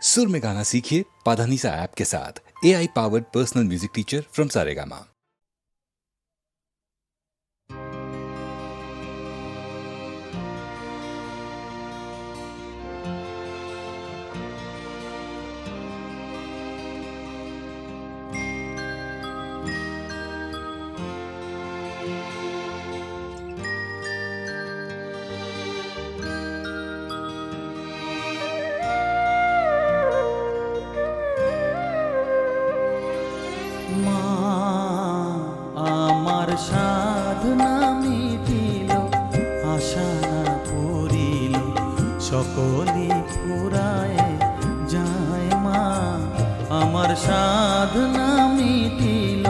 सुर में गाना सीखिए पाधानीसा ऐप के साथ। AI powered personal music teacher from Saregama. সাধনা মিটিল, আশা না পূরিল, সকলি ফুরায় যায় মা। আমার সাধনা মিটিল,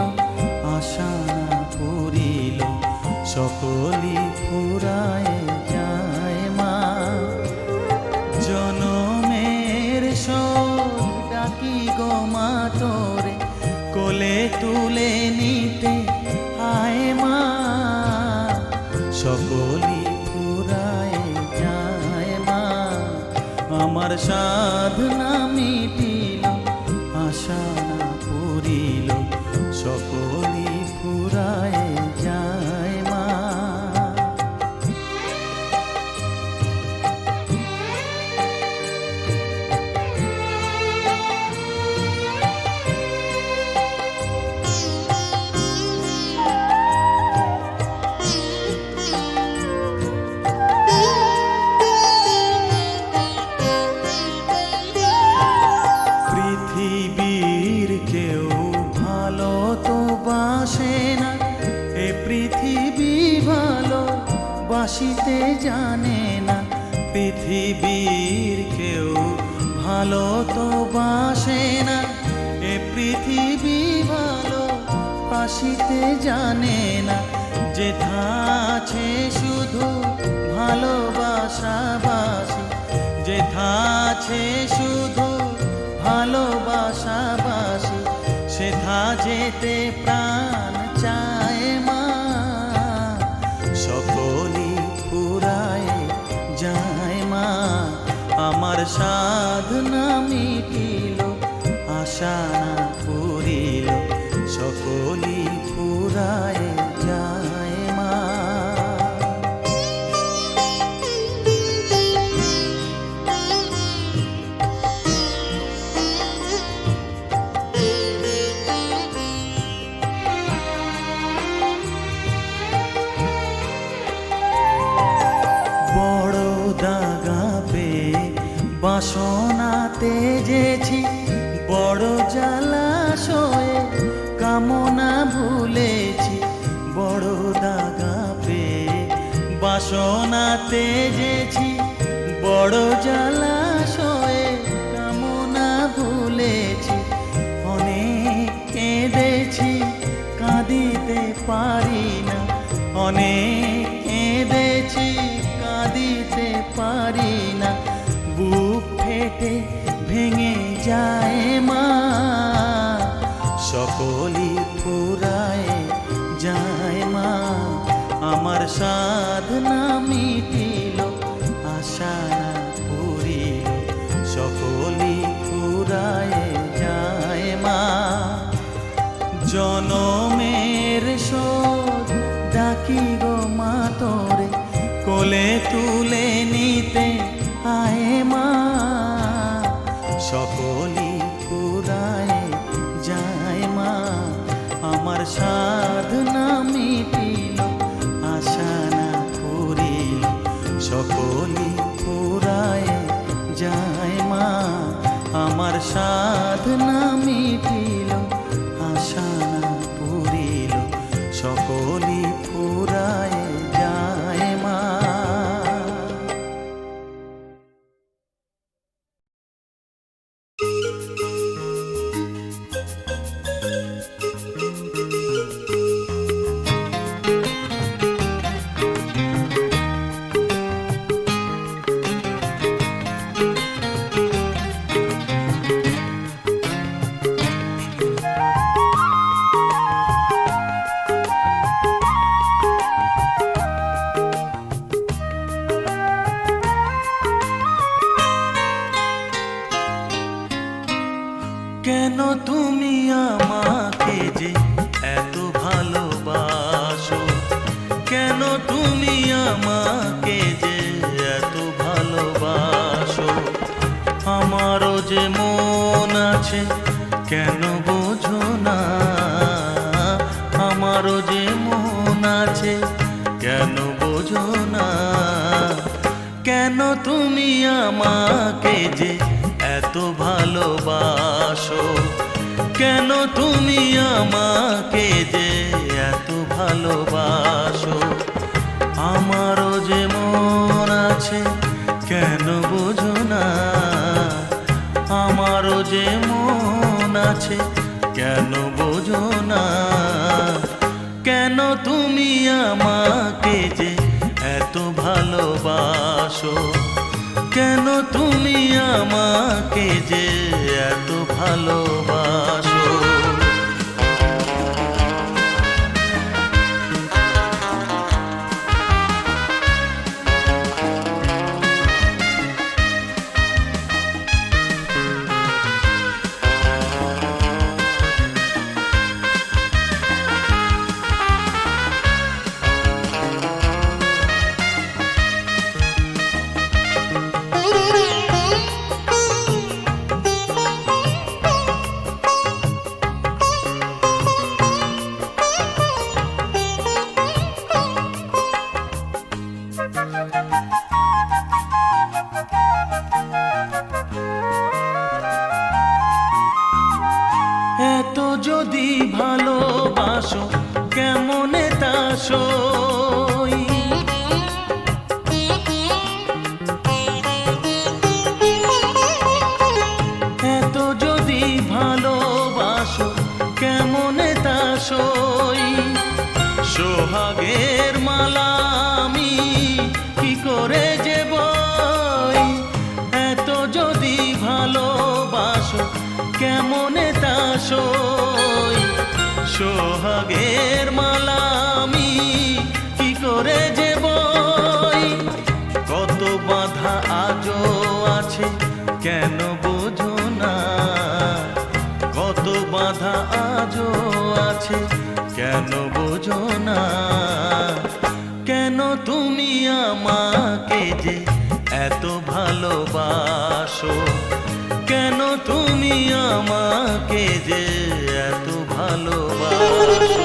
আশা না পূরিল, সকলি ফুরায় যায় মা। জনমের শোক ডাকি গো মা তোরে, কোলে তুলে নিতে আয় মা। সকলি ফুরায় যায় মা। আমার সাধনা মিটিল, আশা না পূরিল, সকলি ফুরায় যায় মা। বাসিতে জানে না পৃথিবীর কেউ, ভালো তো বাসে না এ পৃথিবী ভালো বাসিতে জানে না। যেথা আছে শুধু ভালোবাসাবাসি, যেথা আছে শুধু ভালোবাসাবাসি, সেথা যেতে প্রাণ চায় মা। সকলি ফুরায় যায় মা। আমার সাধনা মিটিল, আশা না পূরিল, সকলি ফুরায় যায় মা। বাসনা তেজেছি বড় জলাশয়ে, কামনা ভুলেছি বড় দাগা পেয়ে। বাসনা তেজেছি বড় জলাশয়ে, কামনা ভুলেছি অনেক কেঁদেছি, কাঁদিতে পারি না। অনেক কেঁদেছি, কাঁদিতে পারি না। বুক ফেটে ভেঙে যায় মা। সকলি ফুরায় যায় মা। আমার সাধনা মিটিল, আশা না পূরিল, সকলি ফুরায় যায় মা। জনমের শোধ ডাকি গো মা তোরে, কোলে তুলে নিতে আয় মা। সকলি ফুরায় যায় মা। আমার সাধনা মিটিল, আশা না পূরিল, সকলি ফুরায় যায় মা। আমার সাধনা মিটিল, আশা না পূরিল, সকলি ফুরায় যায় মা। কেন তুমি আমাকে যে এত ভালোবাসো, কেন তুমি আমাকে যে এত ভালোবাসো। আমারও যে মন আছে কেন বোঝো না, আমারও যে মন আছে কেন বোঝো না। কেন তুমি আমাকে যে এত ভালোবাসো, কেন তুমি আমাকে যে এত ভালোবাসো। আমারও যে মন আছে কেন বোঝো না, আমারও যে মন আছে কেন বোঝো না। কেন তুমি আমাকে যে এত ভালোবাসো, কেন তুমি আমাকে যে এত ভালোবাসো। এত যদি ভালোবাসো কেমনে তা সই, এত যদি ভালোবাসো কেমনে তা সই। সোহাগের মালা আমি কি করে যে বই, এত যদি ভালোবাসো কেমনে তা সই। সোহাগের মালা আমি কি করে যে বই। কত বাধা আজও আছে কেন বোঝো না, কত বাধা আজও আছে কেন বোঝো না। কেন তুমি আমাকে যে এত ভালোবাসো, কেন তুমি আমাকে যে এত ভালোবাসো।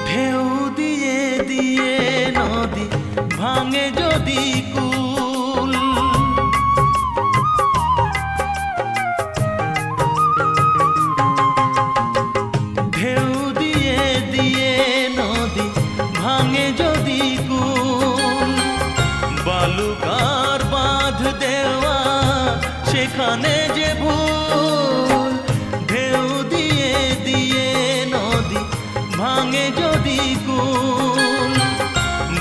ঢেউ দিয়ে দিয়ে নদী ভাঙে যদি কুল, ঢেউ দিয়ে দিয়ে নদী ভাঙে যদি কুল। বালুকার বাঁধ দেওয়া সেখানে যে ভুল। ঢেউ দিয়ে দিয়ে নদী ভাঙে যদি কুল,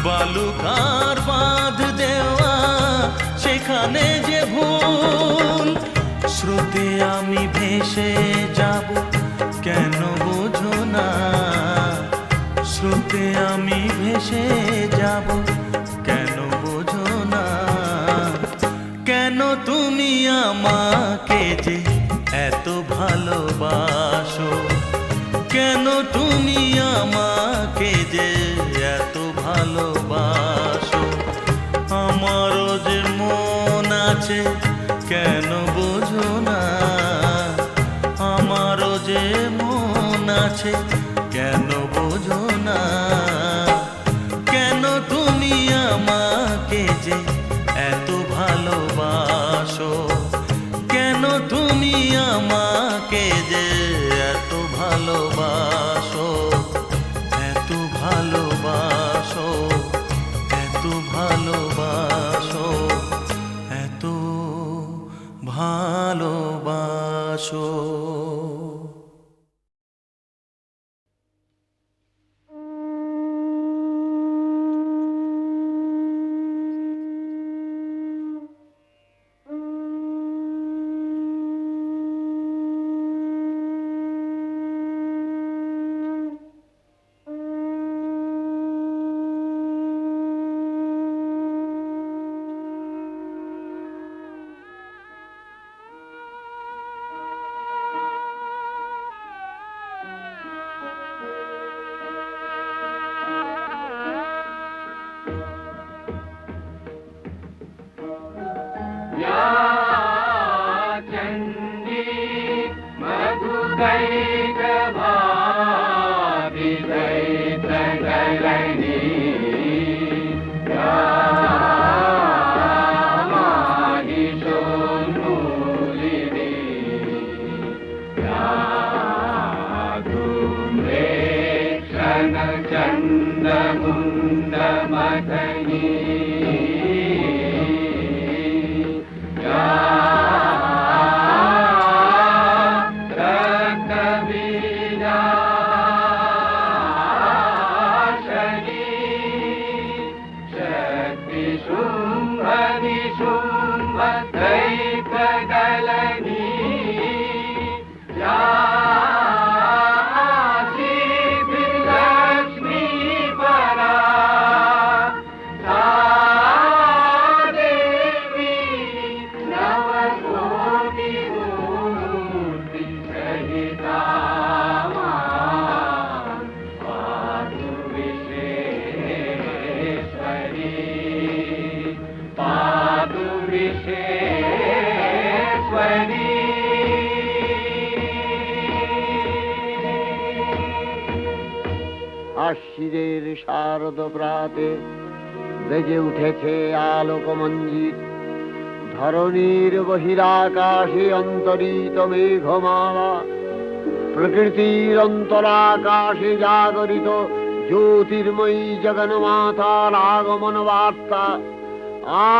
বালুকার বাঁধ দেওয়া সেখানে যে ভুল। স্রোতে আমি ভেসে যাব কেন বোঝো না, স্রোতে আমি ভেসে যাব কেন বোঝো না। কেন তুমি আমাকে যে এত ভালোবাসো, কেন তুমি আমাকে যে এত ভালোবাসো। আমারও যে মন আছে কেন বোঝো না, আমারও যে মন আছে কেন বোঝো না। কেন তুমি আমাকে যে এত ভালোবাসো, কেন তুমি আমাকে যে এত ভালোবাসো, এত ভালোবাসো, এত ভালোবাসো, এত ভালোবাসো। घन चंद मुंड मदनी আশ্বিরের শারদ প্রাতে বেজে উঠেছে আলোক মঞ্জিত, ধরণীর বহিরাকাশে অন্তরিত মেঘমালা, প্রকৃতির অন্তরাকাশে জাগরিত জ্যোতির্ময়ী জগন্মাতার আগমন বার্তা,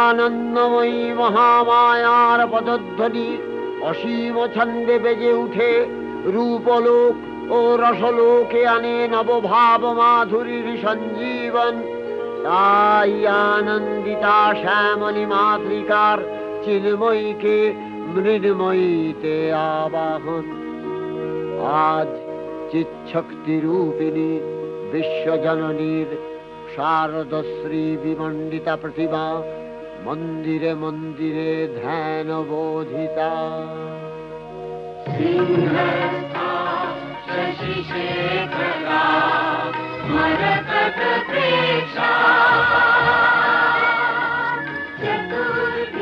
আনন্দময়ী মহামায়ার পদধ্বনি অসীম ছন্দে বেজে উঠে রূপলোক ও রসলোকে আনে নবভাব মাধুরীর সঞ্জীবন। তাই আনন্দিতা শ্যামলী মাতৃকার চিন্ময়ীকে মৃন্ময়ীতে আবাহন। আজ চিৎশক্তি রূপিণী বিশ্বজননীর শারদশ্রী বিমণ্ডিতা প্রতিমা মন্দিরে মন্দিরে ধ্যান বোধিতা। शशिशेखरा मरकत प्रेक्षा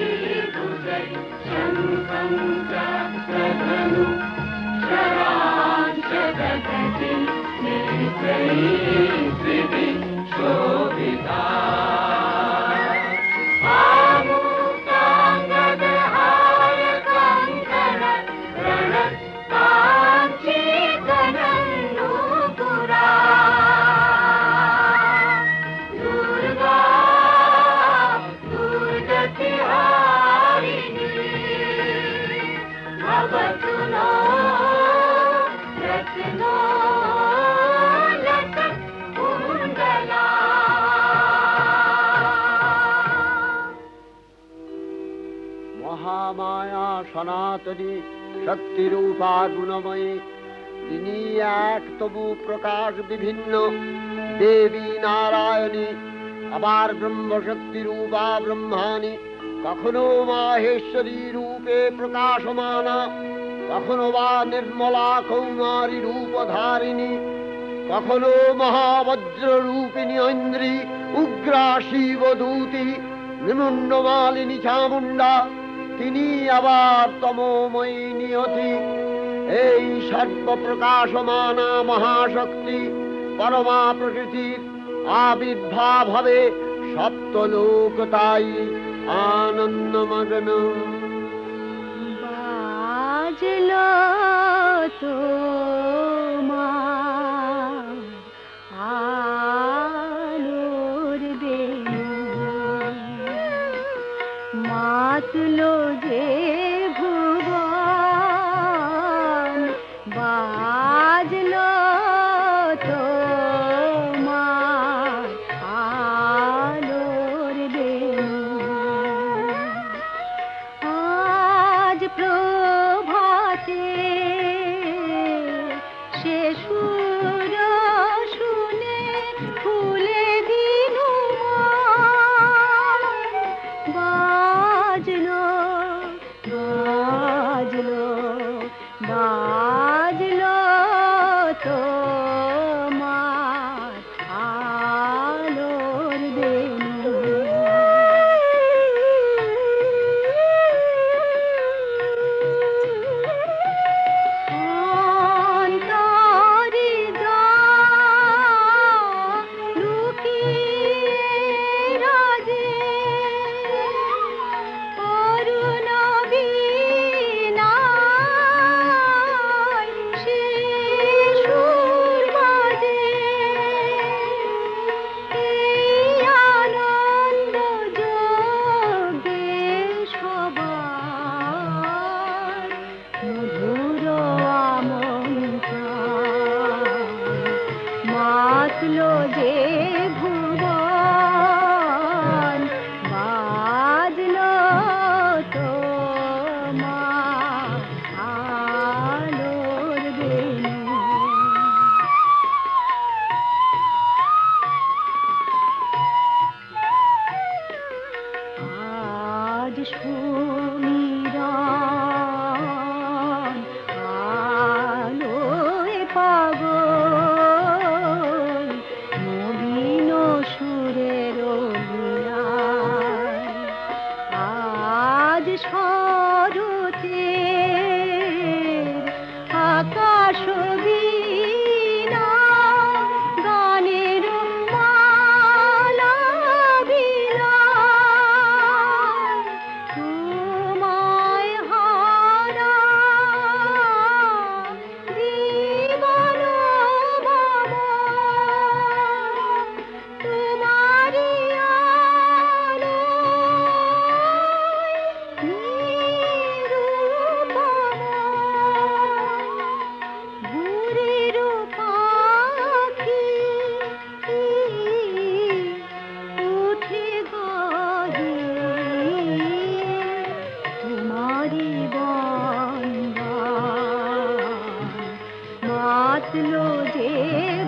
चतुर्भिर्भुजै शङ्खं चक्रधनु शरांशदधति नेत्रैः त्रिभिः शोभिता। মহামায়া সনাতনী শক্তিরূপা গুণময়ী, তিনি এক তবু প্রকাশ বিভিন্ন দেবী নারায়ণী, আবার ব্রহ্মশক্তি রূপা ব্রহ্মাণী, কখনো মাহেশ্বরী রূপে প্রকাশমানা, কখনো বা নির্মলা কৌমারী রূপধারিণী, কখনো মহাবজ্র রূপিণী ঐন্দ্রী, উগ্রা শিবদূতি, নিমুন্ডমালিনী চামুণ্ডা, তিনি আবার তমোময়ী নিয়তি। এই সর্বপ্রকাশমানা মহাশক্তি পরমা প্রকৃতির আবির্ভাব হবে সপ্তলোক তাই আনন্দমগ্ন। বাজলো তোমার আলোর বেণু, মাতলো যে ভুবন, বাজলো তোমার আলোর বেণু। আজ প্রভাতে সে সুর শুনে ফুলে দিনু বাজলো বাজলো বাজলো তোমার আলোর বেণু। অন্তরে মাতলো যে ভুবন বাজলো তোমার আলোর বেণু। আজ সুমিরন আলোয় পাগল নবীন সুরের লীলায়। আজ শরতের আকাশ বীণা গানের মালা বিলায়। তোমায় হারা জীবন ভ্রমণ তোমারি আলোয় নিরুপম। ভোরের পাখি উঠে গাহে তোমারি বন্দান। মাতলো যে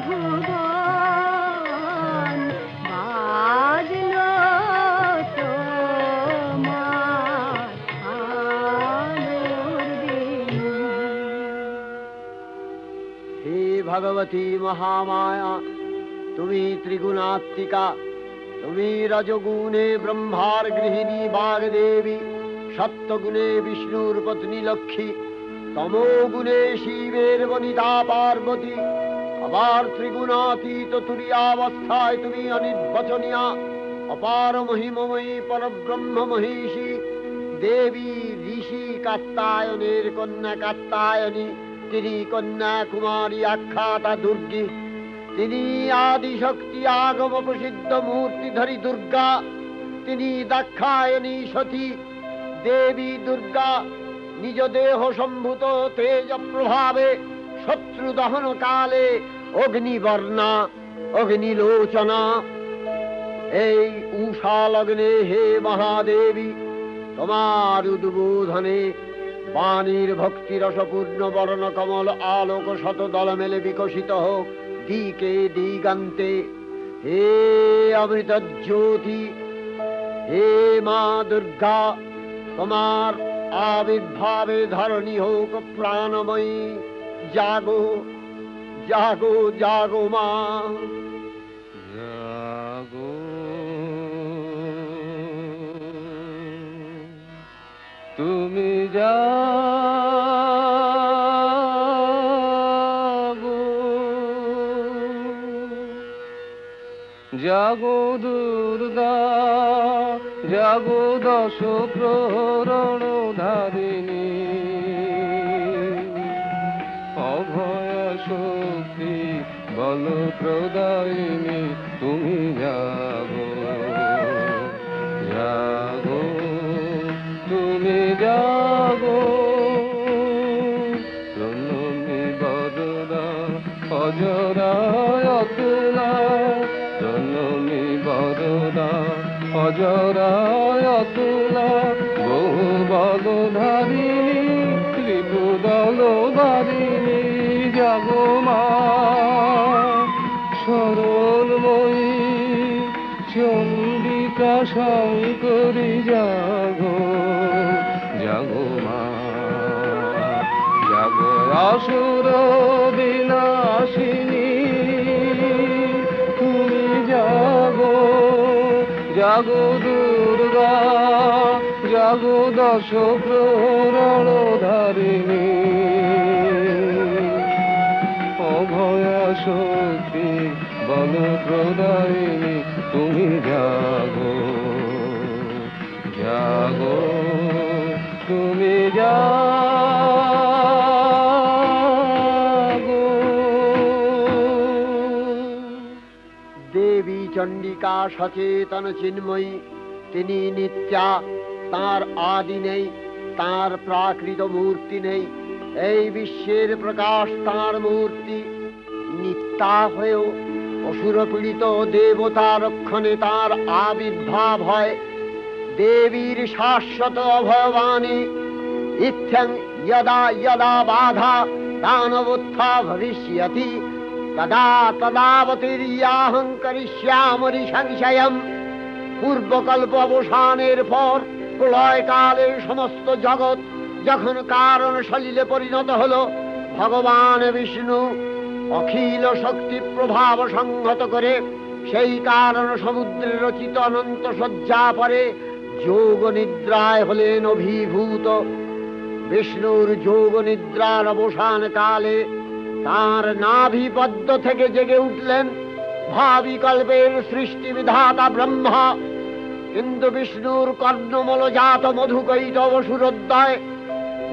ভুবন বাজলো তোমার আলোর বেণু। হে ভগবতী মহামায়া, তুমি ত্রিগুণাত্মিকা। তুমি রজগুণে ব্রহ্মার গৃহিণী বাগদেবী, সত্যগুণে বিষ্ণুর পত্নী লক্ষ্মী, তমোগুণে শিবের বনিতা পার্বতী, আবার ত্রিগুণাতীত তুরীয়াবস্থায় তুমি অনির্বচনীয়া, অপার মহিমময়ী পরব্রহ্ম মহিষী দেবী। ঋষি কাত্যায়নের কন্যা কাত্যায়নী, তিনি কন্যা কুমারী আখ্যাতা দুর্গী। তিনি আদিশক্তি আগম প্রসিদ্ধ মূর্তিধরী দুর্গা। তিনি দাক্ষায়ণী সতী দেবী দুর্গা। নিজ দেহ সম্ভূত তেজ প্রভাবে শত্রু দহন কালে অগ্নিবর্ণা অগ্নিলোচনা। এই উষা লগ্নে হে মহাদেবী, তোমার উদ্বোধনে বাণীর ভক্তি রসপূর্ণ বর্ণ কমল আলোক শত দল মেলে বিকশিত হোক দিকে দিগান্তে। হে অমৃত জ্যোতি, হে মা দুর্গা, তোমার আবির্ভাবে ধরণী হোক প্রাণময়ী। জাগো জাগো জাগো মা। জাগো তুমি জাগো, জাগো দুর্গা, জাগো দশ প্রহরণ ধারিণী, অভয় শক্তি বল প্রদায়িনী। তুমি জাগো জাগো, তুমি জাগো। প্রণমী বরদা অজরায় অতুলা, প্রণমী বরদা অজরায় অতুলা। বহু বলধারিণী ত্রিপুদল বারিণী, জাগো মা সরলময়ী চন্ডিকা শঙ্করী। জাগো জাগো মা, জাগো আসুর বিনাশিনী। তুমি জাগো জাগো দুর্গা, জাগো দশ প্রহরণ ধারিণী, অভয়া শক্তি বল প্রদায়িনী। তুমি জাগো জাগো, তুমি জাগো। দেবী চণ্ডিকা সচেতন চিন্ময়ী, তিনি নিত্যা। তার আদি নেই, তার প্রাকৃত মূর্তি নেই। এই বিশ্বের প্রকাশ তার মূর্তি। নিত্যা হয়েও অসুর পীড়িত দেবতা রক্ষণে তার আবির্ভাব হয়। দেবীর শাশ্বত অভয়বাণী ইত্থং যদা যদা বাধা দানবোত্থা ভবিষ্যতি তদা তদাবতীর্যাহং করিষ্যামি সংশয়ম। পূর্বকল্প অবসানের পর প্রলয়কালে সমস্ত জগৎ যখন কারণ সলিলে পরিণত হলো, ভগবান বিষ্ণু অখিল শক্তি প্রভাব সংহত করে সেই কারণ সমুদ্রে রচিত অনন্ত শয্যা পরে যোগ নিদ্রায় হলেন অভিভূত। বিষ্ণুর যোগ নিদ্রার অবসান কালে তাঁর নাভিপদ্ম থেকে জেগে উঠলেন ভাবিকল্পের সৃষ্টি বিধাতা ব্রহ্মা। কিন্তু বিষ্ণুর কর্ণমলজাত মধুকৈটব সুরোদ্দয়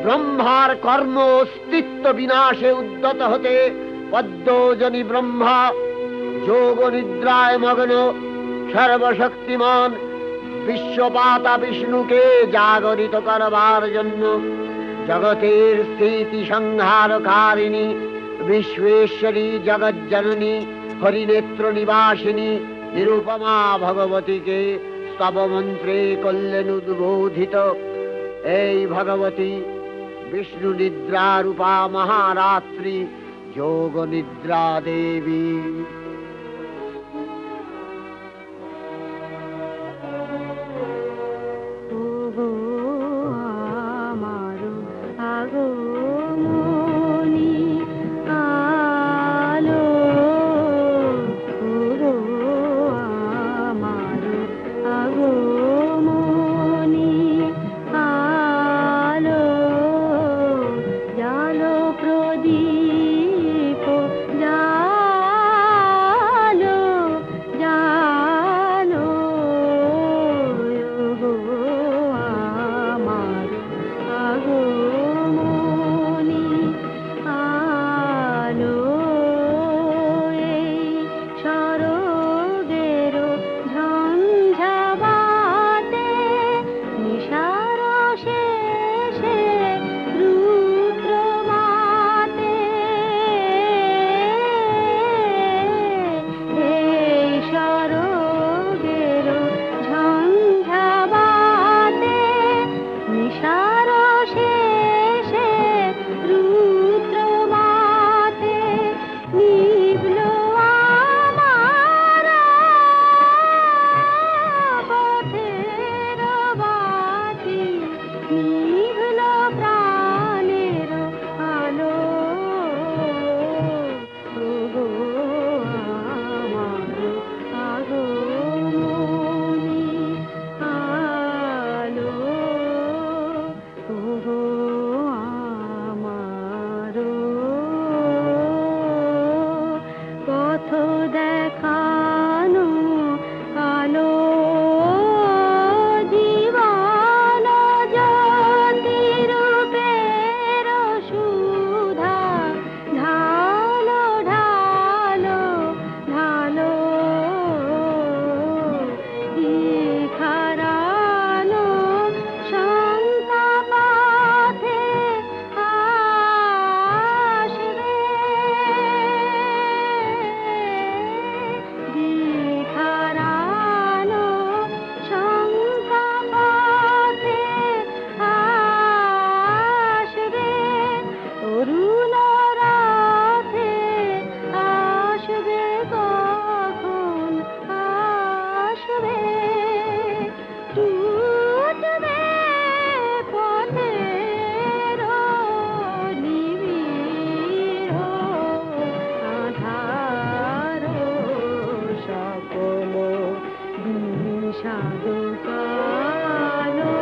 ব্রহ্মার কর্ম অস্তিত্ব বিনাশে উদ্যত হতে পদ্মজনী ব্রহ্মা যোগ নিদ্রায় মগ্ন সর্বশক্তিমান বিশ্বপাতা বিষ্ণুকে জাগরিত করবার জন্য জগতের স্থিতি সংহারকারিণী বিশ্বেশ্বরী জগজ্জননী হরিনেত্র নিবাসিনী নিরুপমা ভগবতীকে স্তবমন্ত্রে করলেন উদ্বোধিত। এই ভগবতী বিষ্ণু নিদ্রা রূপা মহারাত্রি যোগ নিদ্রা দেবী। ওগো আমার আগমনী আলো, ওগো আমার আগমনী আলো, জালো প্রদীপ জালো জালো, ওগো আমার আগমনী আলো। এই শরদের ঝঞ্ঝাবাতে নিশার শেষে রুদ্র মাতে, এই শরদের ঝঞ্ঝাবাতে নিশার শেষে রুদ্র মাতে নিভল আমার পথের বাতি, নিভল প্রাণের আলো, ওগো আমার আগমনী আলো, ওগো আমার পথ দেখানো আলো, জীবন জ্যোতি রূপের সুধা ঢালো ঢালো ঢালো, খারানো শঙ্কা পথে আসবে, খারানো শঙ্কা পথে আসবে, অরুণ রাতে আসবে, কখন আসবে, টুটবে পথের নিবিড় আধার, সকল বিষাদ কালো,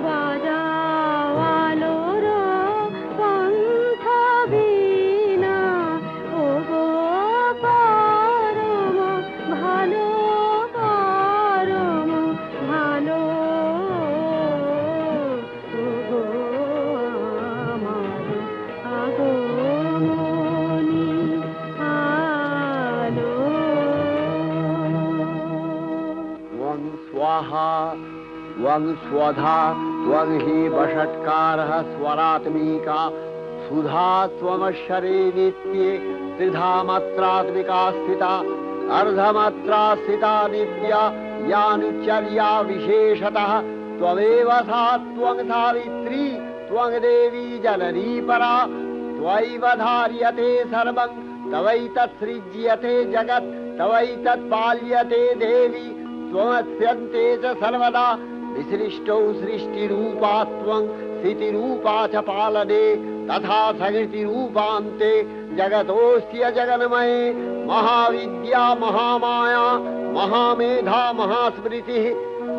বাজাও আলোর পন্থ বীণা, ওগো পরম ভালো পরম ভালো, ওগো আমার আগমনী আলো। त्वं स्वाहा त्वं स्वधा त्वं हि वषट्कारः स्वरात्मिका सुधा त्वमक्षरे नित्ये त्रिधा मात्रात्मिका स्थिता अर्धमात्रा स्थिता नित्या यानुचर्या विशेषतः त्वमेव सा त्वं सावित्री त्वं देवी जननी परा त्वयैव धार्यते सर्वं तवैतत्सृज्यते जगत् तवैतत्पाल्यते देवी त्वमस्यन्ते च सर्वदा विसृष्टौ सृष्टिरूपा त्वं स्थितिरूपा च पालने तथा सकृतिरूपान्ते जगतोऽस्य जगन्मये महाविद्या महामाया महामेधा महास्मृतिः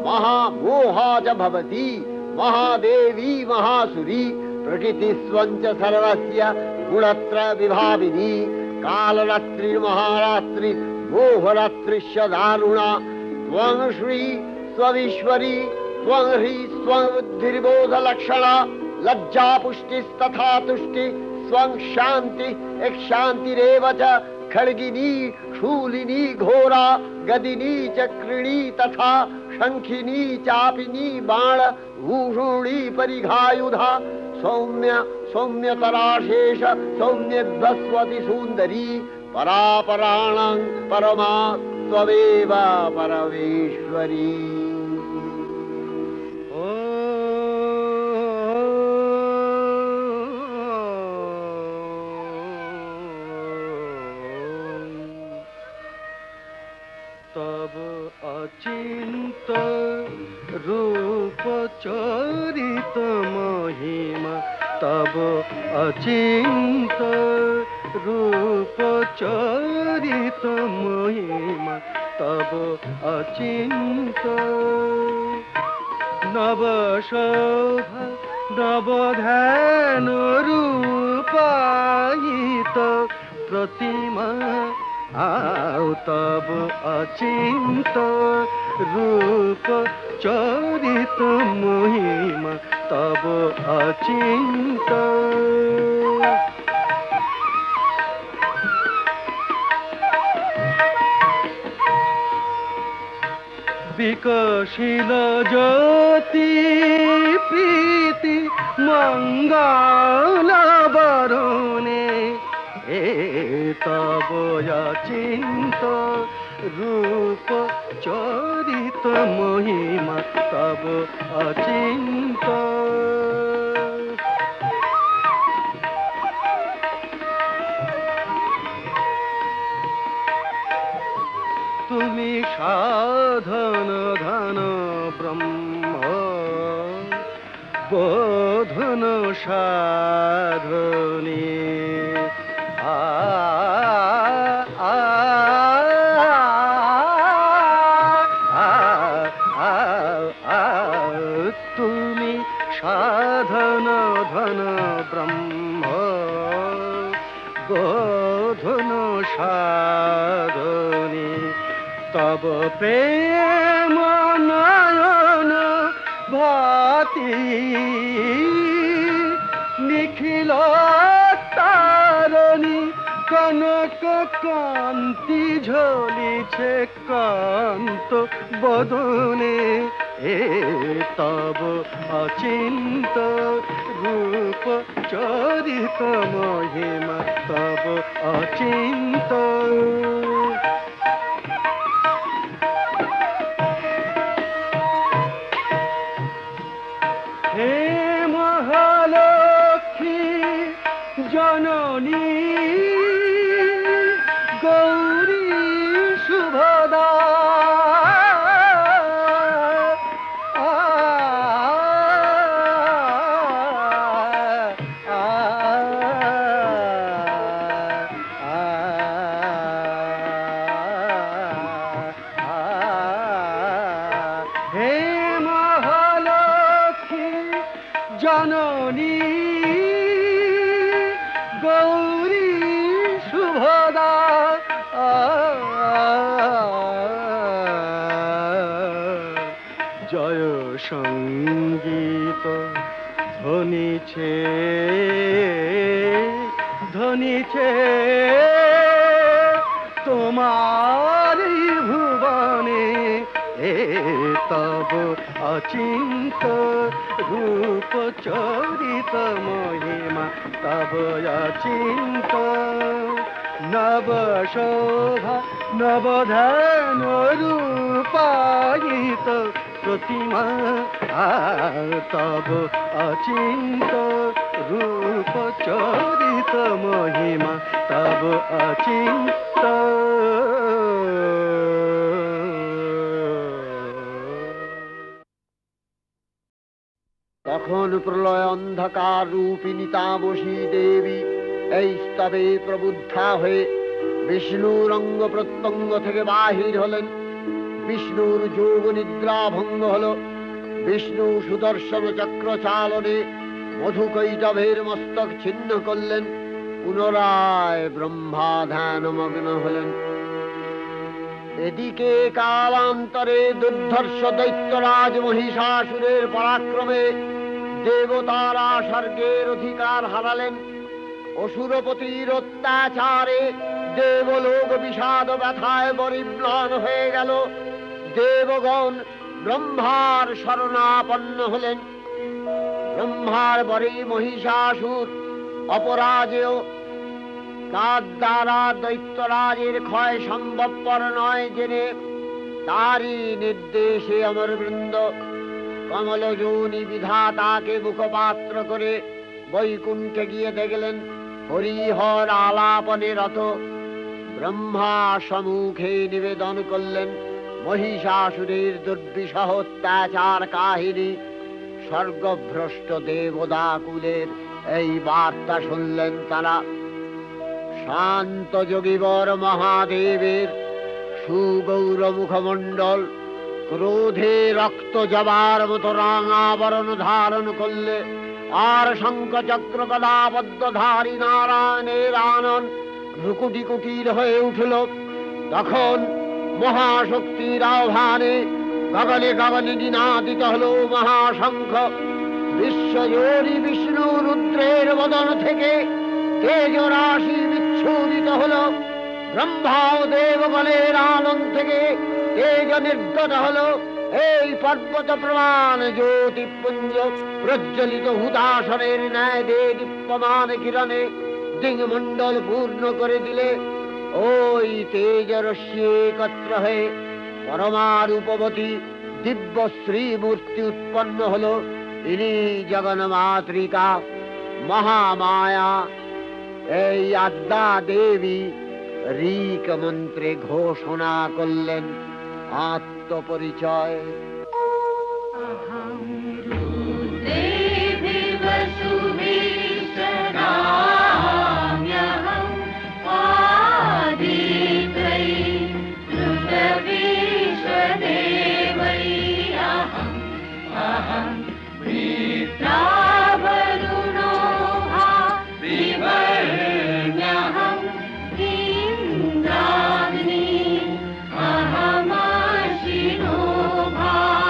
महामोहा च भवति महादेवी महासुरी प्रकृतिस्त्वं च सर्वस्य गुणत्रय विभाविनी कालरात्रिर्महारात्रि मोहरात्रिश्च दारुणा त्वं श्री स्वविश्वरी त्वं ह्री स्वं बुद्धिर्बोधलक्षणा लज्जा पुष्टिस्तथा तुष्टि स्वं शान्ति एक शान्तिरेव च खड्गिनी शूलिनी घोरा गदिनी चक्रिणी तथा शंखिनी चापिनी बाण भूषुणी परिघायुधा सौम्य सौम्यतराशेष सौम्यभस्वती सुंदरी परापराणां परमा त्वमेव परमेश्वरी। तब अचिंत रूप चरित महिमा तब अचिंत रूप चरित महिमा तब अचिंत नव शोभा नव ध्यान रूपायित प्रतिमा आओ तब अचिंत रूप चरित महिमा तब अचिंत विकसिल ज्योति प्रीति मंगल बरुणे तब अचिंत रूप चरित महिमा तब अचिंत तुमी साधन धन ब्रह्म बोधन साधनी तुमी साधन धन ब्रह्म बोधन साधनी तब प्रेम नयन भाति निखिल तारणी कनक कांति झलिছে कांत बदने तब अचिंत रूप चरित महिमा तब अचिंत हे महालक्ष्मी जननी गौरी शुभदा हे महालक्ष्मी जननी गौरी शुभदा जय संगीत ধ্বনিছে ধ্বনিছে তোমার ভুবনে तब अचिंत रूप चरित महिमा तब अचिंत নব শোভা নবধান রূপায়িত প্রতিমা তব অচিন্ত রূপ চরিত মহিমা তব অচিন্ত তখন প্রলয় অন্ধকার রূপিণী তামসী দেবী এই স্তবে প্রবুদ্ধা হয়ে বিষ্ণুর অঙ্গ প্রত্যঙ্গ থেকে বাহির হলেন। বিষ্ণুর যোগ নিদ্রা ভঙ্গ হল। বিষ্ণু সুদর্শন চক্র চালনে মধুকৈটভের মস্তক ছিন্ন করলেন। পুনরায় ব্রহ্মা ধ্যানমগ্ন হলেন। এদিকে কালান্তরে দুর্ধর্ষ দৈত্যরাজ মহিষাসুরের পরাক্রমে দেবতারা স্বর্গের অধিকার হারালেন। অসুরপতির অত্যাচারে দেবলোক বিষাদ ব্যথায় পরিম্লান হয়ে গেল। দেবগণ ব্রহ্মার শরণাপন্ন হলেন। ব্রহ্মার বরে মহিষাসুর অপরাজেয়। তার দ্বারা দৈত্যরাজের ক্ষয় সম্ভবপর নয় জেনে তারই নির্দেশে অমরবৃন্দ কমলযোনি বিধাতাকে মুখপাত্র করে বৈকুণ্ঠে গিয়ে দেখলেন হরিহর আলাপনে রত। ব্রহ্মা সম্মুখে নিবেদন করলেন মহিষাসুরের দুর্বিষহ অত্যাচার কাহিনী। স্বর্গভ্রষ্ট দেবদাকুলের এই বার্তা শুনলেন তারা। শান্ত যোগীবর মহাদেবের সুগৌর মুখমণ্ডল ক্রোধে রক্ত জবার মতো রাঙাবরণ ধারণ করলে। আর শঙ্খ চক্র গদাবদ্ধধারী নারায়ণের আনন ভ্রুকুটি কুটির হয়ে উঠল। তখন মহাশক্তির আহ্বানে গগনে গগনে নিনাদিত হল মহাশঙ্খ। বিশ্বজোরি বিষ্ণু রুদ্রের বদন থেকে তেজ রাশি বিচ্ছুরিত হল। ব্রহ্মা ও দেবগণের আনন থেকে তেজ নির্গত হল। এই পর্বত প্রমাণ জ্যোতিপুঞ্জ প্রজ্বলিত হুতাসনের ন্যায় দীপ্যমান কিরণে দিংমণ্ডল পূর্ণ করে দিলে। ওই তেজ রশ্মি একত্র হয়ে পরমারূপবতী দিব্য শ্রীমূর্তি উৎপন্ন হল। ইনি জগন্মাতৃকা মহামায়া। এই আদ্যা দেবী ঋক মন্ত্রে ঘোষণা করলেন আত্মপরিচয়। इंद्राग्नि अहमाशिनो भा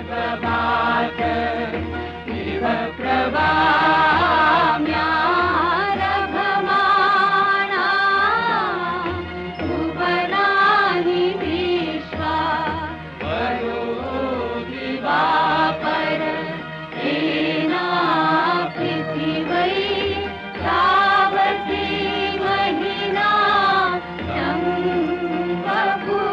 प्रभात इव प्रभाम्यारभमाणा भुवनानि विश्वा वयो दिवाकर एना पृथिवै तावती महिना तं बभूव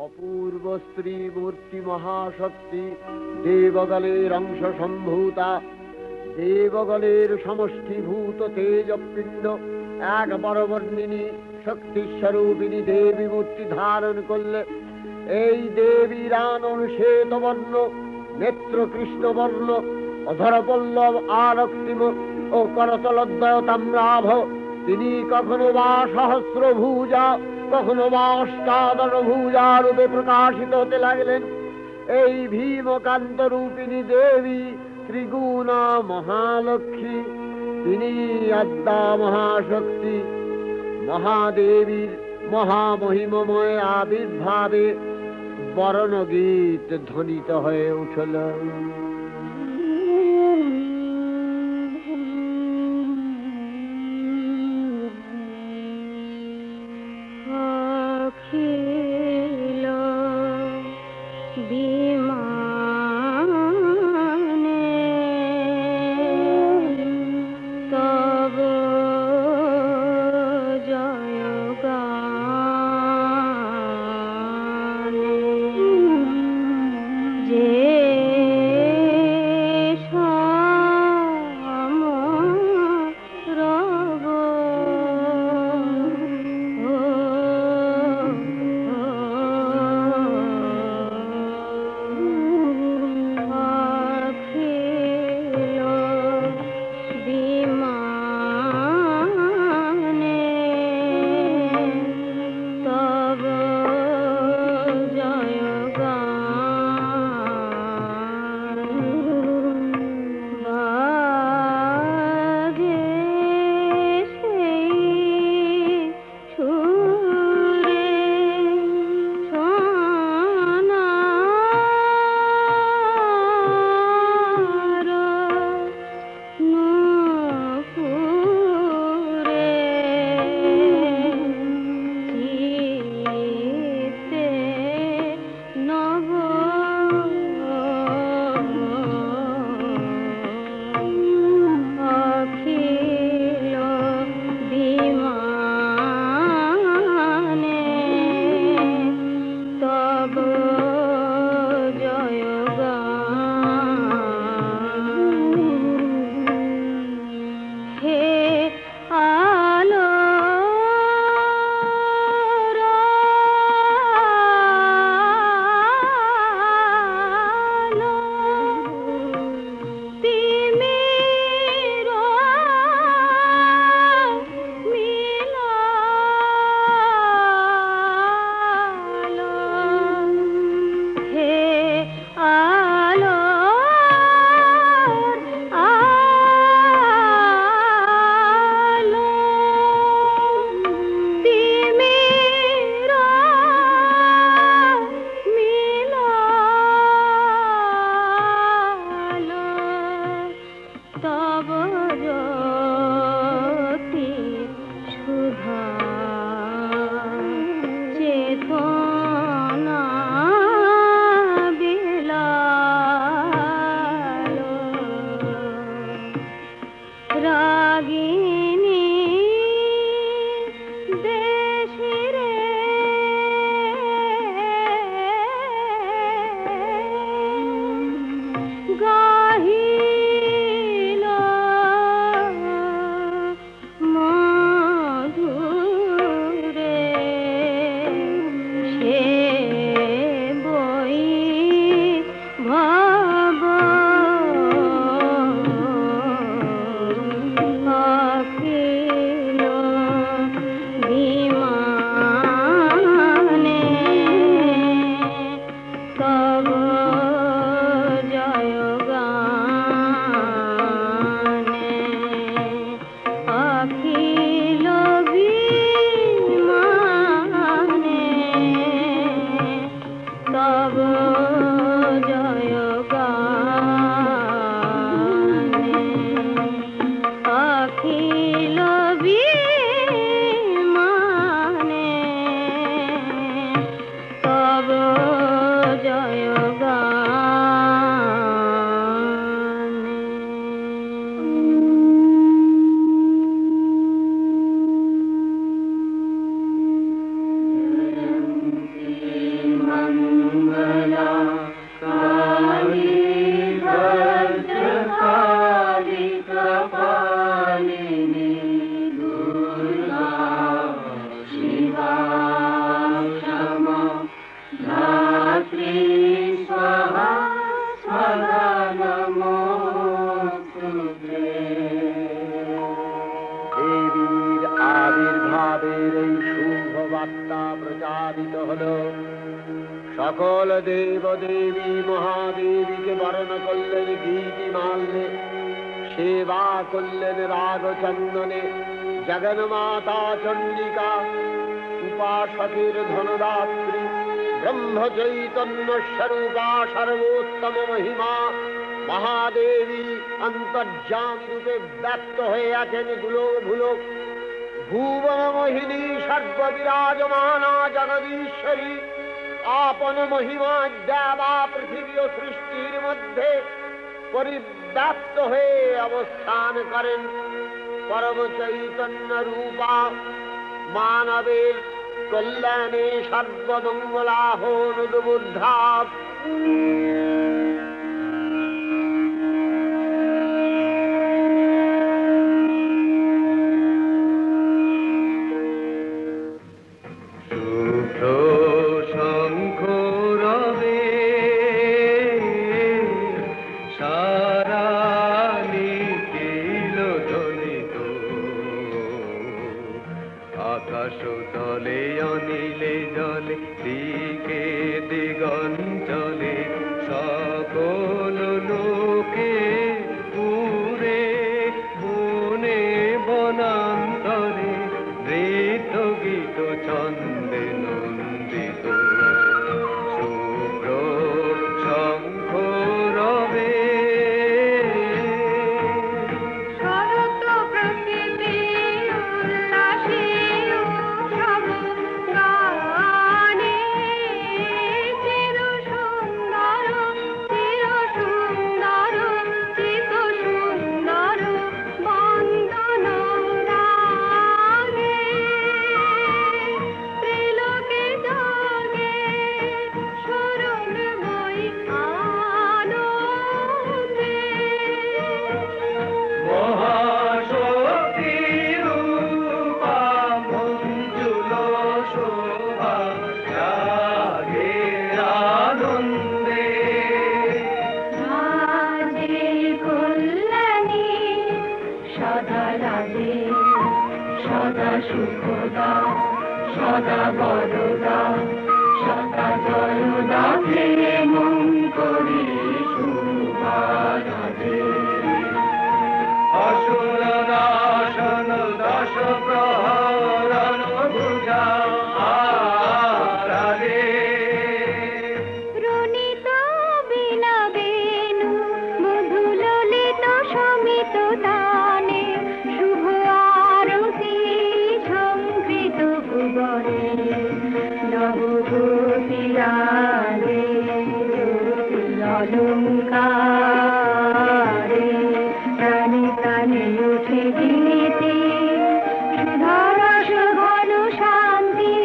অপূর্ব স্ত্রী মূর্তি মহাশক্তি দেবগলের অংশ সম্ভূতা দেবগলের সমষ্টিভূত তেজপিণ্ড এক বরবর্ণিনী শক্তিস্বরূপিণী দেবী মূর্তি ধারণ করলে এই দেবীর আনন শ্বেতবর্ণ নেত্র কৃষ্ণবর্ণ অধরপল্লব আরক্তিম ও করতলদ্বয় তাম্রাভ তিনি কখনো বা সহস্রভুজা কখনো বা অষ্টাদশ ভুজা রূপে প্রকাশিত হতে লাগলেন। এই ভীমকান্ত রূপিণী দেবী ত্রিগুণা মহালক্ষ্মী, তিনি আদ্যা মহাশক্তি। মহাদেবীর মহামহিমময় আবির্ভাবে বরণগীত ধ্বনিত হয়ে উঠল। অখিল বিমানে তব জয়গানে যে সমরব অখিল বিমানে তব জয়গান বাজে সেই সুরে সোনার নূপুরে চিত্তে নব অখিল বিমানে তব জয়গান হে আলোর আলো তিমির মিলালো হে আলোর আলো তিমির মিলালো তব জ্যোতি সুধা চেতনা বিলালো রাগিনী দেশিরে গাহিল মধুরে সে বই ভাব সকল দেব দেবী মহাদেবীকে বরণ করলেন গীতি মাল্যে, সেবা করলেন রাগ চন্দনে। জগন্মাতা চণ্ডিকা উপাসকের ধনদাত্রী, ব্রহ্ম চৈতন্য স্বরূপা সর্বোত্তম মহিমা মহাদেবী অন্তর্যামী রূপে ব্যক্ত হয়ে আছেন দুলোক ভুলোক। ভুবন মোহিনী সর্ববিরাজমানা জগদীশ্বরী আপন মহিমা দেবা পৃথিবী ও সৃষ্টির মধ্যে পরিব্যাপ্ত হয়ে অবস্থান করেন। পরম চৈতন্য রূপা মানবের কল্যাণে সর্বমঙ্গলাহন উদ্বুদ্ধা। আকাশ তলে অনিলে জলে দিকে দিগঞ্চলে সকল লোকে পুরে বনে বনান্তরে নৃত্য গীত ছন্দে নন্দিত শুভ্র শঙ্খ রবে। শরৎ প্রকৃতি উল্লাসে উৎসব গানে, চির সুন্দর চিত সুন্দর বন্দন রাগে, ত্রিলোকে জাগে শরণময়ী আনন্দে। মহাশক্তি রূপা মঞ্জুল শোভা জাগে আনন্দে। রাজে কল্যাণী সদা রাজে, সদা সুখদা সদা বরদা, সদা জয়দা মঙ্করী শুভা রাজে। অসুর নাশন দশ প্রহরণ ভুজা আড়ালে। রুনিত বীণা বেণু মধু ললিত সমিত তানে, শুভ আরতি ঝঙ্কৃত ভুবনে। নবগোপীরাজে অলঙ্কারে, প্রাণে প্রাণে উঠে গীতি সুধারস ঘন শান্তি,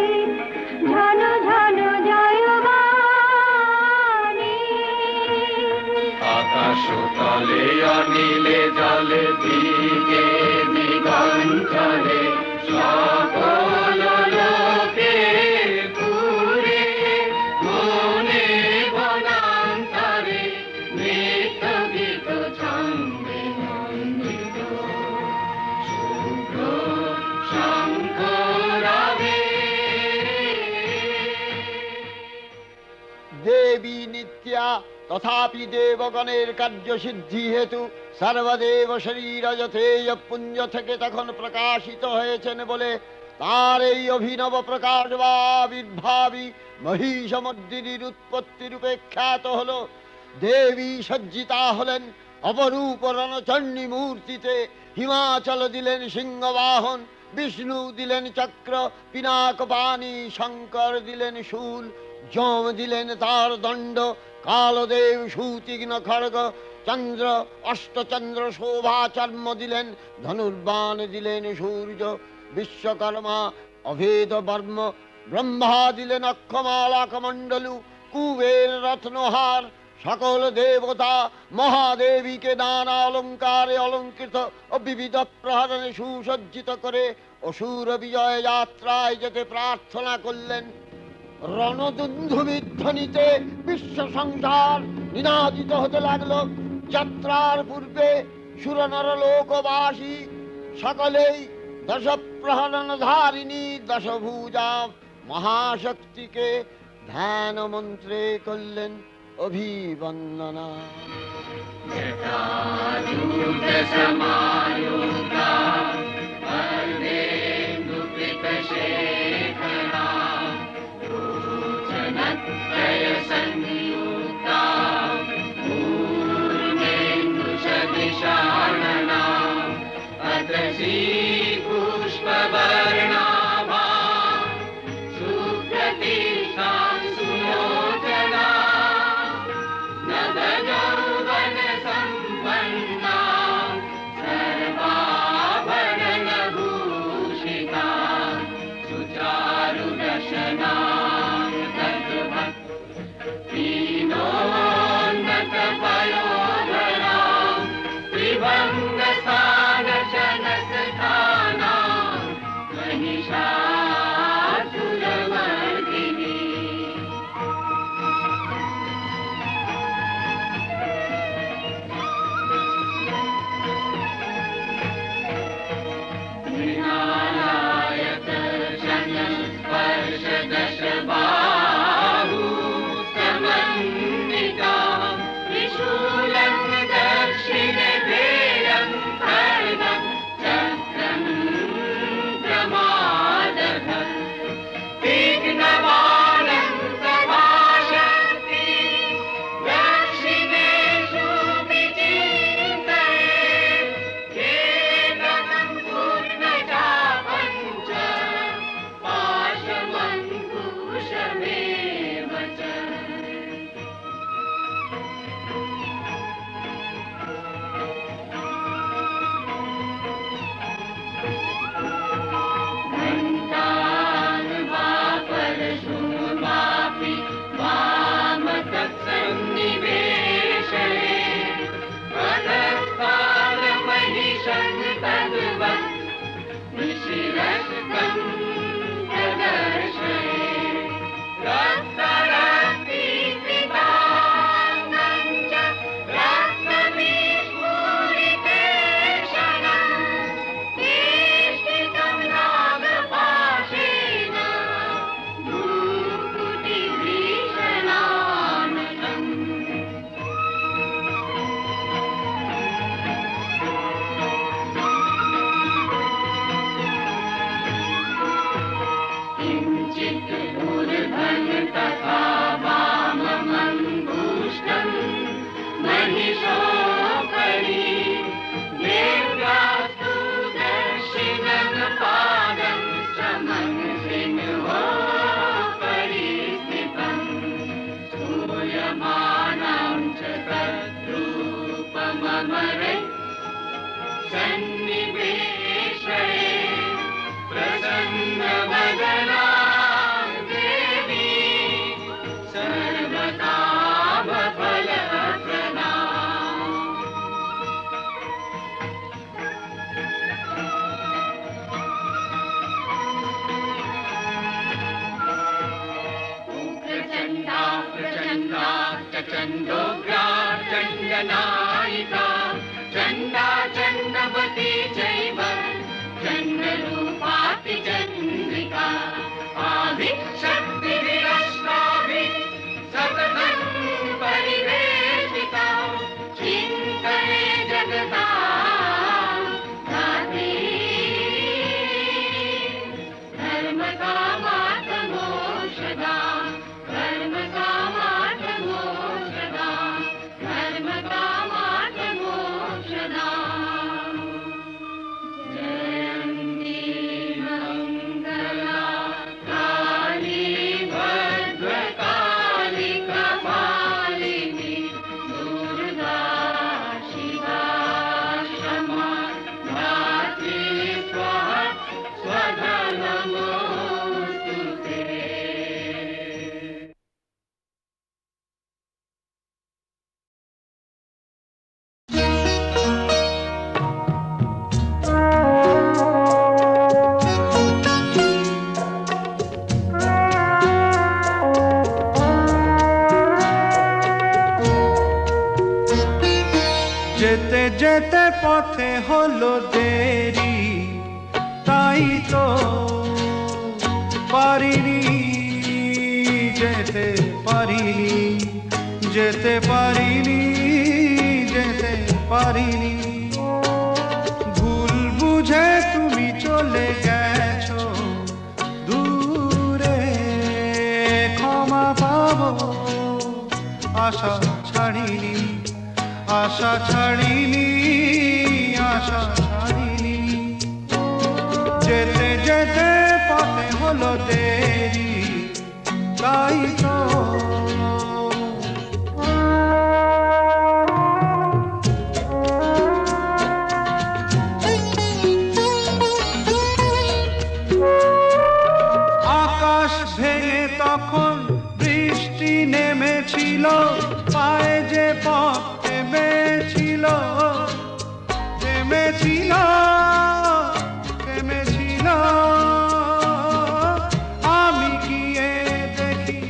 ঝন ঝন জয়বাণী। আকাশ তলে অনিলে জলে দিকে দিগঞ্চলে সকল লোকে পুরে বনে বনান্তরে নৃত্য গীত ছন্দে নন্দিত শুভ্র শঙ্খ রবে। দেবী নিত্যা তথাপি দেবগণের কার্যসিদ্ধি হেতু সর্বদেব শরীর যথেয় পুঞ্জ থেকে তখন প্রকাশিত হয়েছেন বলে তার এই অভিনব প্রকাশ বা আবির্ভাবী মহিষমর্দিনীর উৎপত্তি রূপে খ্যাত হল। দেবী সজ্জিতা হলেন অপরূপ রণচণ্ডী মূর্তিতে। হিমাচল দিলেন সিংহবাহন, বিষ্ণু দিলেন চক্র পিনাক পানি, শঙ্কর দিলেন শূল, যম দিলেন তার দণ্ড, কালদেব সুতীক্ষ্ণ খড়গ, চন্দ্র অষ্টচন্দ্র শোভা চর্ম দিলেন, ধনুর্বাণ দিলেন সূর্য, বিশ্বকর্মা অভেদ বর্ম, ব্রহ্মা দিলেন অক্ষমালা কমণ্ডলু, কুবের রত্নহার। সকল দেবতা মহাদেবীকে নানা অলঙ্কারে অলঙ্কৃত ও বিবিধ প্রহরণে সুসজ্জিত করে অসুর বিজয় যাত্রায় যেতে প্রার্থনা করলেন। রণদুন্ধুবিধ্বনিতে বিশ্ব সংসার নিনাদিত হতে লাগলো। যাত্রার পূর্বে সুরনর লোকবাসী সকলেই দশ প্রহরণ ধারিণী দশভুজা মহাশক্তিকে ধ্যান মন্ত্রে করলেন অভিবন্দনা। যেতে যেতে পথে হলো দেরি, তাই তো পারিনি যেতে পারিনি, যেতে পারিনি, যেতে পারিনি। ভুল বুঝে তুমি চলে গেছো দূরে, ক্ষমা পাবো আশা ছাড়িনি, আশা ছাড়িনি, আশা ছাড়িনি। যেতে যেতে পথে হলো দেরি, তাই তো আকাশ ভেঙে তখন বৃষ্টি নেমেছিল, পায়ে যে পথ থেমেছিল, থেমেছিল, থেমেছিল। আমি গিয়ে দেখি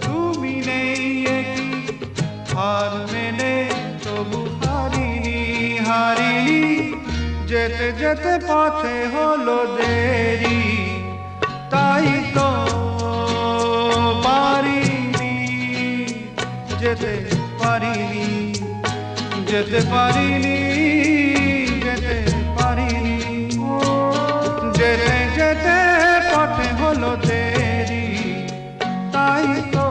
তুমি নেই, একই হার মেনে তবু হারিনি, হারিনি। যেতে যেতে পথে হলো দেরি, তাই তো পারিনি, যেতে পারিনি, যেতে পারিনি, যেতে পারিনি। যেতে যেতে পথে হলো দেরি, তাই তো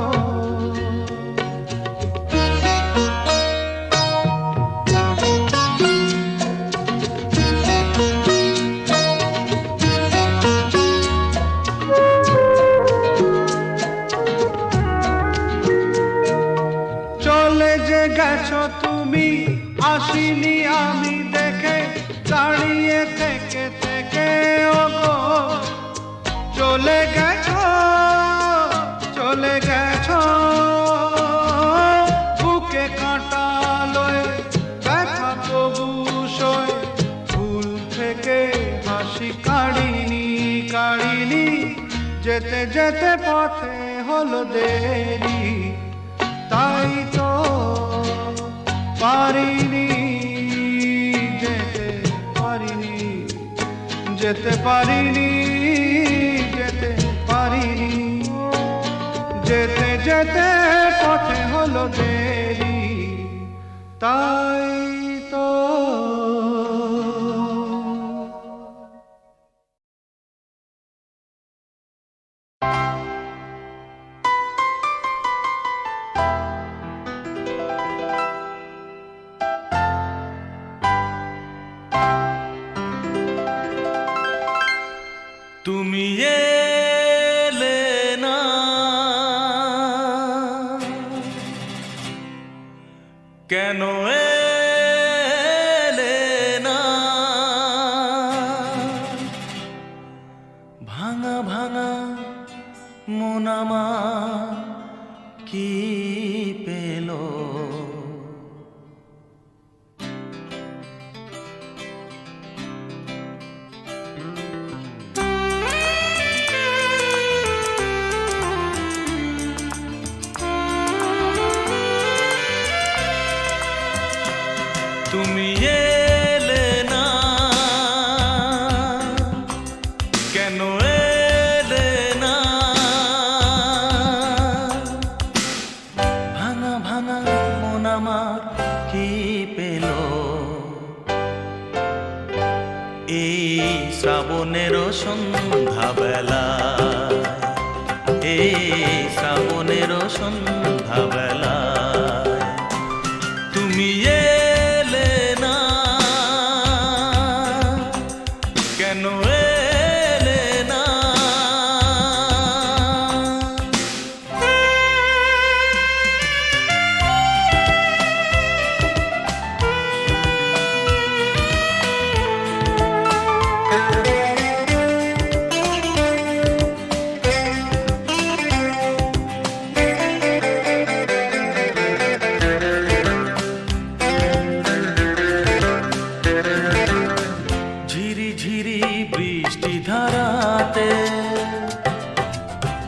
চলে যে গেছো তুমি, আসিনি আমি দেখে, দাঁড়িয়ে থেকে থেকে ওগো। চলে গেছো, চলে গেছো, বুকে কাঁটা লয়ে ব্যথা তবু সয়ে। ভুল থেকে হাসি কাড়িনি, কাড়িনি। যেতে যেতে পথে হলো দেরি, তাই তো পারিনি, যেতে পারিনি, যেতে পারিনি, যেতে পারিনি। যেতে যেতে পথে হলো দেরি, তাই তো তুমি এলে না, কেন এলে না? ভাঙা ভাঙা মন আমার কি পেল? তুমি এলে না, কেন এলে না? ভাঙা ভাঙা মন আমার কি পেল? এই শ্রাবণের সন্ধ্যাবেলা, এই শ্রাবণের সন্ধ্যাবেলা তুমি এলে না, কেন এলে না?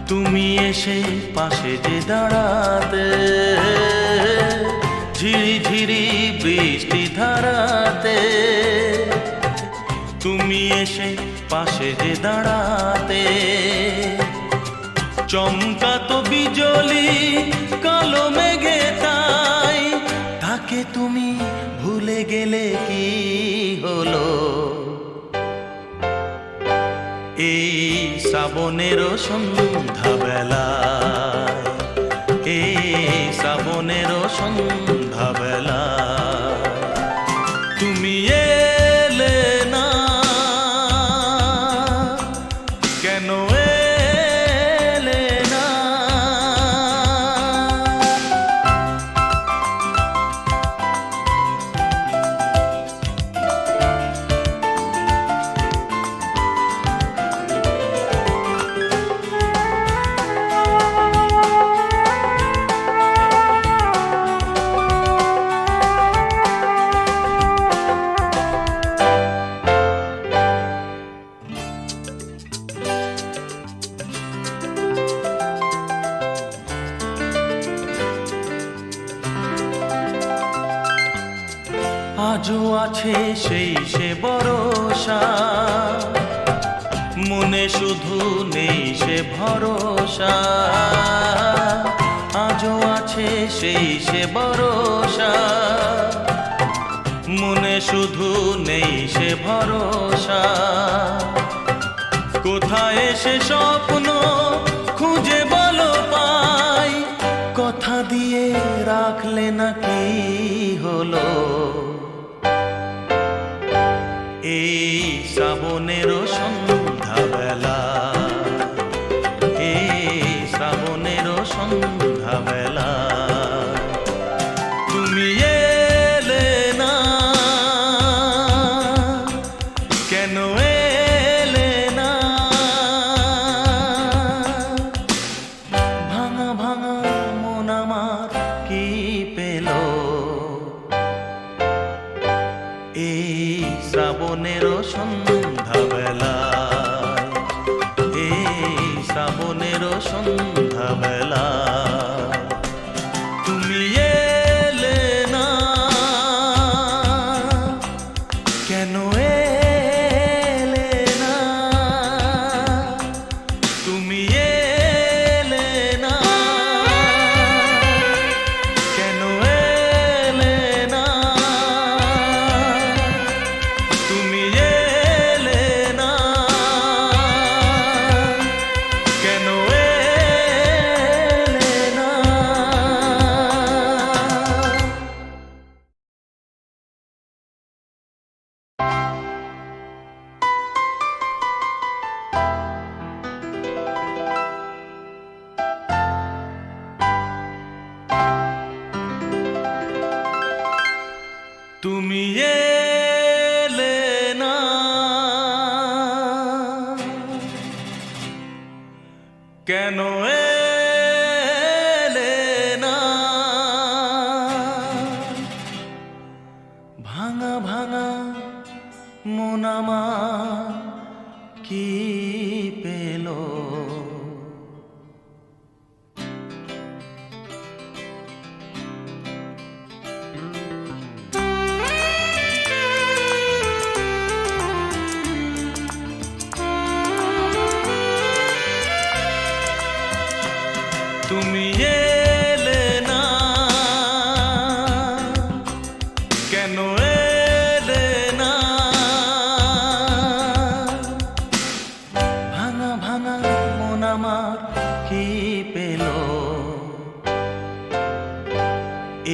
তুমি এসে পাশে যে দাঁড়াতে, ঝিরি ঝিরি বৃষ্টি ধারাতে, তুমি এসে পাশে যে দাঁড়াতে, চমকাতো বিজলি কালো মেঘে তাই তাকে তুমি ভুলে গেলে কি হলো? এই শ্রাবণের সন্ধ্যাবেলায়, এই শ্রাবণের সন্ধ্যাবেলায় তুমি এলে না, কেন এলে না? আজও আছে সেই সে ভরসা, মনে শুধু নেই সে ভরসা। আজও আছে সেই সে ভরসা, মনে শুধু নেই সে ভরসা। কোথায় সে স্বপ্ন খুঁজে বলো পাই, কথা দিয়ে রাখলে না কি হলো? এই শ্রাবণের সন্ধ্যাবেলা, এই শ্রাবণের সন্ধ্যাবেলা তুমি এলে না, কেন এলে না? ভাঙা ভাঙা মন আমার কি পেল? এই শ্রাবণের সন্ধ্যাবেলায়, এই শ্রাবণের সন্ধ্যাবেলায় তুমি এলে না, কেন এলে না? তুমি এলে না, কেন এলে না? তুমি এলে না, কেন এলে না? তুমি এলে না, কেন এলে না? ভাঙা ভাঙা মন আমার কি পেল? তুমি এলে না, কেন এলে না? ভাঙা ভাঙা মন আমার কি পেল?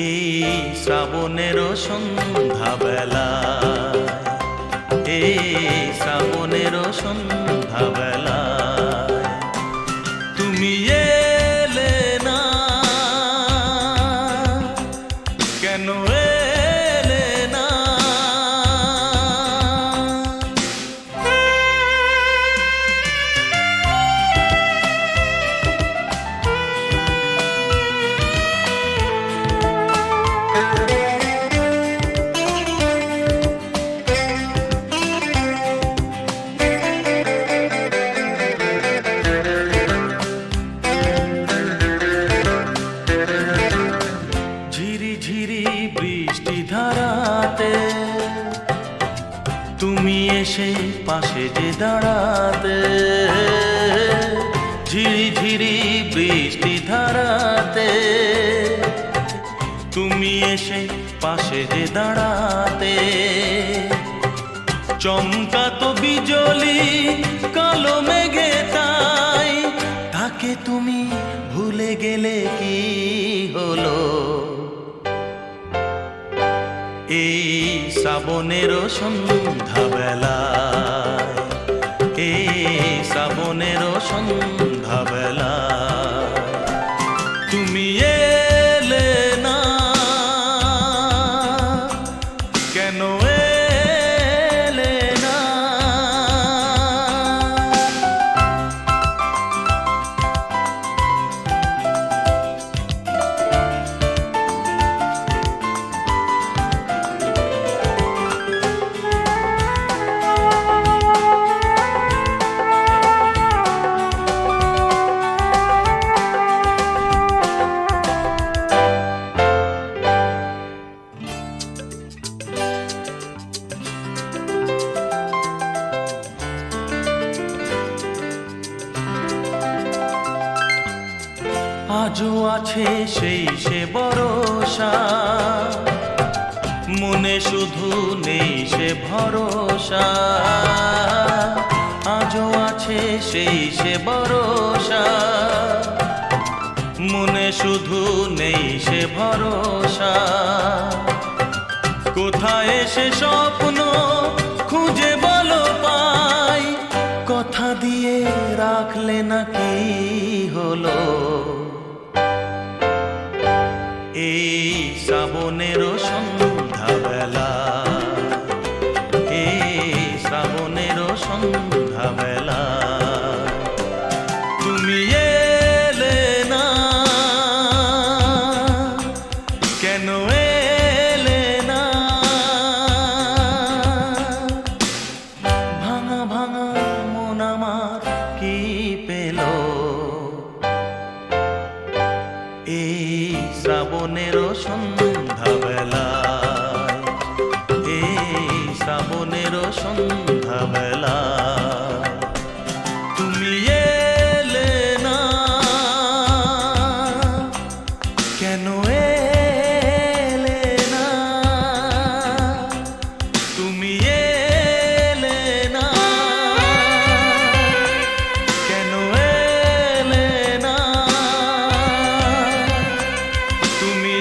এই শ্রাবণের সন্ধ্যাবেলায়, এই শ্রাবণের সন্ধ্যাবেলায় তুমি এলে না, কেন এলে না? ঝিরি ঝিরি বৃষ্টি ধারাতে তুমি এসে পাশে যে দাঁড়াতে, ঝিরিঝিরি বৃষ্টি ধারাতে তুমি এসে পাশে যে দাঁড়াতে, চমকাতো বিজলি কালো মেঘে তাই, তাকে তুমি ভুলে গেলে কি হলো? এই শ্রাবণেরও সন্ধ্যাবেলায়, এই শ্রাবণেরও সন্ধ্যাবেলায় তুমি এলে না, কেন এলে না? আজও আছে সেই সে ভরসা, মনে শুধু নেই সে ভরসা। আজও আছে সেই সে ভরসা, মনে শুধু নেই সে ভরসা। কোথায় সে স্বপ্ন খুঁজে বলো পাই, কথা দিয়ে রাখলে না কি হলো? এই শ্রাবণেরও সন্ধ্যাবেলা, এই শ্রাবণেরও সন্ধ্যাবেলা তুমি এলে না, কেন এলে না? ভাঙা ভাঙা মন আমার কি পেল? এই শ্রাবণেরও সন্ধ্যাবেলায়, এই শ্রাবণেরও সন্ধ্যাবেলায় তুমি এলে না, কেন এলে না? তুমি এলে না, কেন এলে না? তুমি